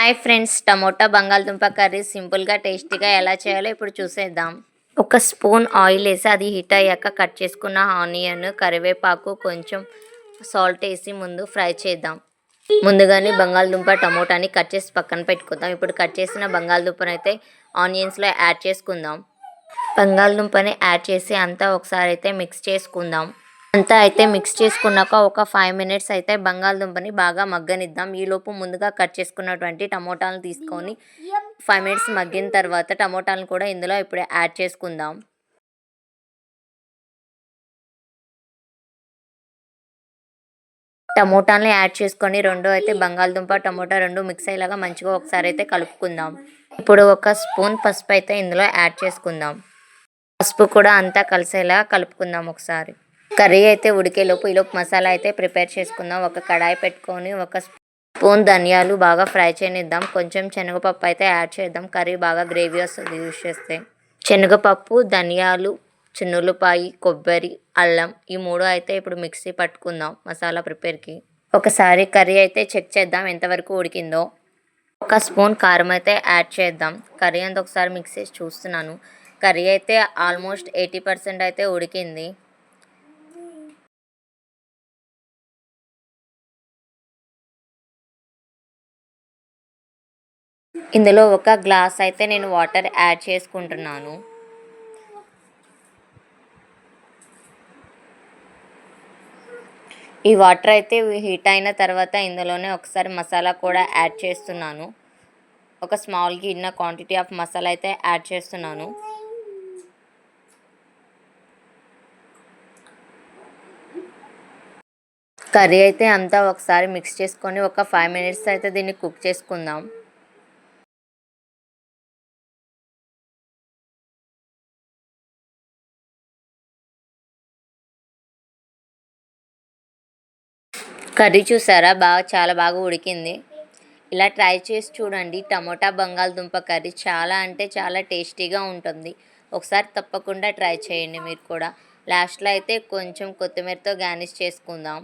Hi friends, tomato బంగాళదుంప curry సింపుల్గా టేస్టీగా ఎలా చేయాలో ఇప్పుడు చూసేద్దాం. ఒక స్పూన్ ఆయిల్ వేసి అది హీట్ అయ్యాక కట్ చేసుకున్న ఆనియన్, కరివేపాకు, కొంచెం సాల్ట్ వేసి ముందు ఫ్రై చేద్దాం. ముందుగానే బంగాళదుంప టమోటాని కట్ చేసి పక్కన పెట్టుకుందాం. ఇప్పుడు కట్ చేసిన బంగాళదుంపను అయితే ఆనియన్స్లో యాడ్ చేసుకుందాం. బంగాళదుంపని యాడ్ చేసి అంతా ఒకసారి అయితే మిక్స్ చేసుకుందాం. అంతా అయితే మిక్స్ చేసుకున్నాక ఒక 5 మినిట్స్ అయితే బంగాళదుంపని బాగా మగ్గనిద్దాం. ఈలోపు ముందుగా కట్ చేసుకున్నటువంటి టమోటాలను తీసుకొని 5 మినిట్స్ మగ్గిన తర్వాత టమోటాలను కూడా ఇందులో ఇప్పుడు యాడ్ చేసుకుందాం. టమోటాలను యాడ్ చేసుకొని అయితే బంగాళదుంప టమోటా రెండు మిక్స్ అయ్యేలాగా మంచిగా ఒకసారి అయితే కలుపుకుందాం. ఇప్పుడు ఒక స్పూన్ పసుపు అయితే ఇందులో యాడ్ చేసుకుందాం. పసుపు కూడా అంతా కలిసేలా కలుపుకుందాం ఒకసారి. కర్రీ అయితే ఉడికేలోపు ఈలోపు మసాలా అయితే ప్రిపేర్ చేసుకుందాం. ఒక కడాయి పెట్టుకొని ఒక స్పూన్ ధనియాలు బాగా ఫ్రై చేయనిద్దాం. కొంచెం శనగపప్పు అయితే యాడ్ చేద్దాం. కర్రీ బాగా గ్రేవీ వస్తుంది యూజ్ చేస్తే. శనగపప్పు, ధనియాలు, చిన్నులపాయి, కొబ్బరి, అల్లం ఈ మూడు అయితే ఇప్పుడు మిక్సీ పట్టుకుందాం మసాలా ప్రిపేర్కి. ఒకసారి కర్రీ అయితే చెక్ చేద్దాం ఎంతవరకు ఉడికిందో. ఒక స్పూన్ కారం అయితే యాడ్ చేద్దాం. కర్రీ అంతా ఒకసారి మిక్స్ చేసి చూస్తున్నాను. కర్రీ అయితే ఆల్మోస్ట్ 80% అయితే ఉడికింది. ఇందులో ఒక గ్లాస్ అయితే నేను వాటర్ యాడ్ చేసుకుంటున్నాను. ఈ వాటర్ అయితే హీట్ అయిన తర్వాత ఇందులోనే ఒకసారి మసాలా కూడా యాడ్ చేస్తున్నాను. ఒక స్మాల్ గిన్నె క్వాంటిటీ ఆఫ్ మసాలా అయితే యాడ్ చేస్తున్నాను. కర్రీ అయితే అంతా ఒకసారి మిక్స్ చేసుకొని ఒక 5 మినిట్స్ అయితే దీన్ని కుక్ చేసుకుందాం. కర్రీ చూసారా చాలా బాగా ఉడికింది. ఇలా ట్రై చేసి చూడండి. టమోటా బంగాళదుంప కర్రీ చాలా అంటే చాలా టేస్టీగా ఉంటుంది. ఒకసారి తప్పకుండా ట్రై చేయండి మీరు కూడా. లాస్ట్లో అయితే కొంచెం కొత్తిమీరతో గార్నిష్ చేసుకుందాం.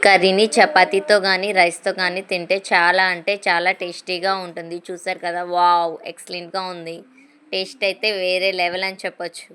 కర్రీని చపాతీతో కానీ రైస్తో కానీ తింటే చాలా అంటే చాలా టేస్టీగా ఉంటుంది. చూసారు కదా, వావ్ ఎక్సలెంట్గా ఉంది. టేస్ట్ అయితే వేరే లెవెల్ అని చెప్పొచ్చు.